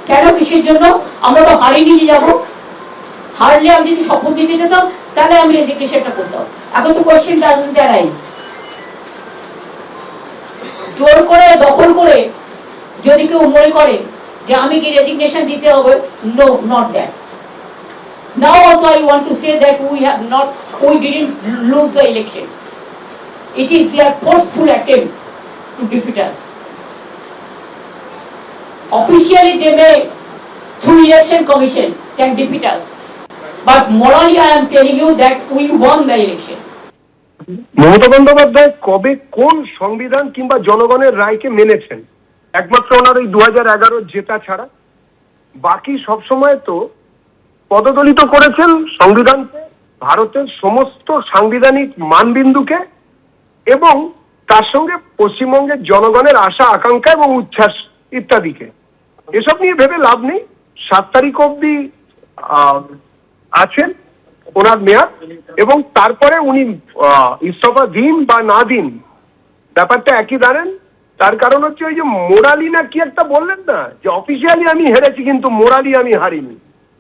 কেন কিসের জন্য? আমরা তো হারিয়ে নিয়ে যাবো। হারলে আমি যদি শপথ দিতে যেতাম তাহলে আমি রেজিগনেশনটা করতাম। এখন তো কোয়েশ্চেন ডাজন্ট অ্যারাইজ। জোর করে দখল করে যদি কেউ মনে করে যে আমি কি রেজিগনেশন দিতে হবে, no, not that. Now also I want to say that we didn't lose the election. It is their forceful attempt to defeat us. Officially they may, through election commission, can defeat us. But morally I am telling you that we won the election. Mamata Bandyopadhyay কবে কোন সংবিধান কিংবা জনগণের রায়কে মেনেছেন? একমাত্র ওনার ওই 2011 জেতা ছাড়া বাকি সবসময় তো পদদলিত করেছেন সংবিধানকে, ভারতের সমস্ত সাংবিধানিক মানবিন্দুকে, এবং তার সঙ্গে পশ্চিমবঙ্গের জনগণের আশা আকাঙ্ক্ষা এবং উচ্ছ্বাস ইত্যাদিকে। এসব নিয়ে ভেবে লাভ নেই। 7 তারিখ অব্দি আছেন ওনার মেয়াদ, এবং তারপরে উনি ইস্তফা দিন বা না দিন ব্যাপারটা একই দাঁড়ান। তার কারণ হচ্ছে ওই যে মোরালি না কি একটা বললেন না, যে অফিসিয়ালি আমি হেরেছি কিন্তু মোরালি আমি হারিনি,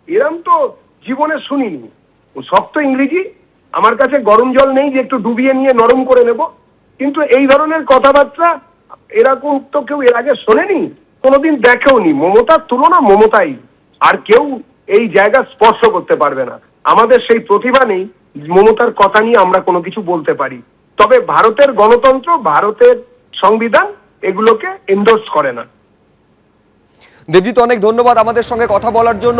এরম তো জীবনে শুনিনি। শক্ত ইংরেজি, আমার কাছে গরম জল নেই যে একটু ডুবিয়ে নিয়ে নরম করে নেব, কিন্তু এই ধরনের কথাবার্তা এরকম তো কেউ এর আগে শোনেনি, কোনোদিন দেখেওনি। মমতার তুলনা মমতাই, আর কেউ এই জায়গা স্পর্শ করতে পারবে না। আমাদের সেই প্রতিভা নেই মমতার কথা নিয়ে আমরা কোনো কিছু বলতে পারি। তবে ভারতের গণতন্ত্র, ভারতের সংবিধান এগুলোকে এন্ডোর্স করে না। দেবজিৎ, অনেক ধন্যবাদ আমাদের সঙ্গে কথা বলার জন্য।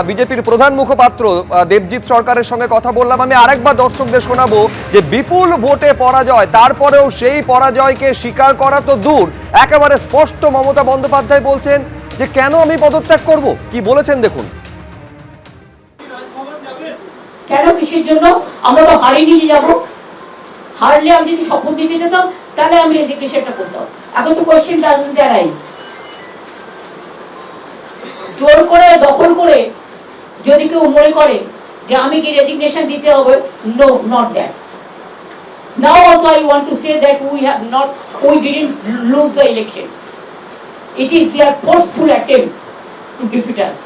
বিজেপির প্রধান মুখপাত্র দেবজিৎ সরকারের সঙ্গে কথা বললাম। আমি আরেকবার দর্শকদের শোনাবো যে বিপুল ভোটে পরাজয়, তারপরেও সেই পরাজয়কে স্বীকার করা তো দূর, একেবারে স্পষ্ট মমতা বন্দ্যোপাধ্যায় বলছেন যে কেন আমি পদত্যাগ করব, কি বলেছেন দেখুন। কেন কিসের জন্য? আমরা তো হারিয়ে নিয়ে যাবো। হারলে আমি যদি শপথ দিতে যেতাম তাহলে আমি রেজিগনেশনটা করতাম। এখন তো কোয়েশ্চেন ডাজন্ট অ্যারাইজ। জোর করে দখল করে যদি কেউ মনে করে যে আমি কি রেজিগনেশন দিতে হবে, no, not that. Now also I want to say that we didn't lose the election. It is their forceful attempt to defeat us.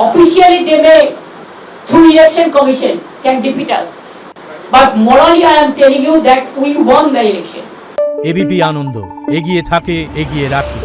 Officially they may, through election commission, can defeat us. But morally I am telling you that we won the election. ABP Ananda, এগিয়ে থাকে, এগিয়ে রাখে।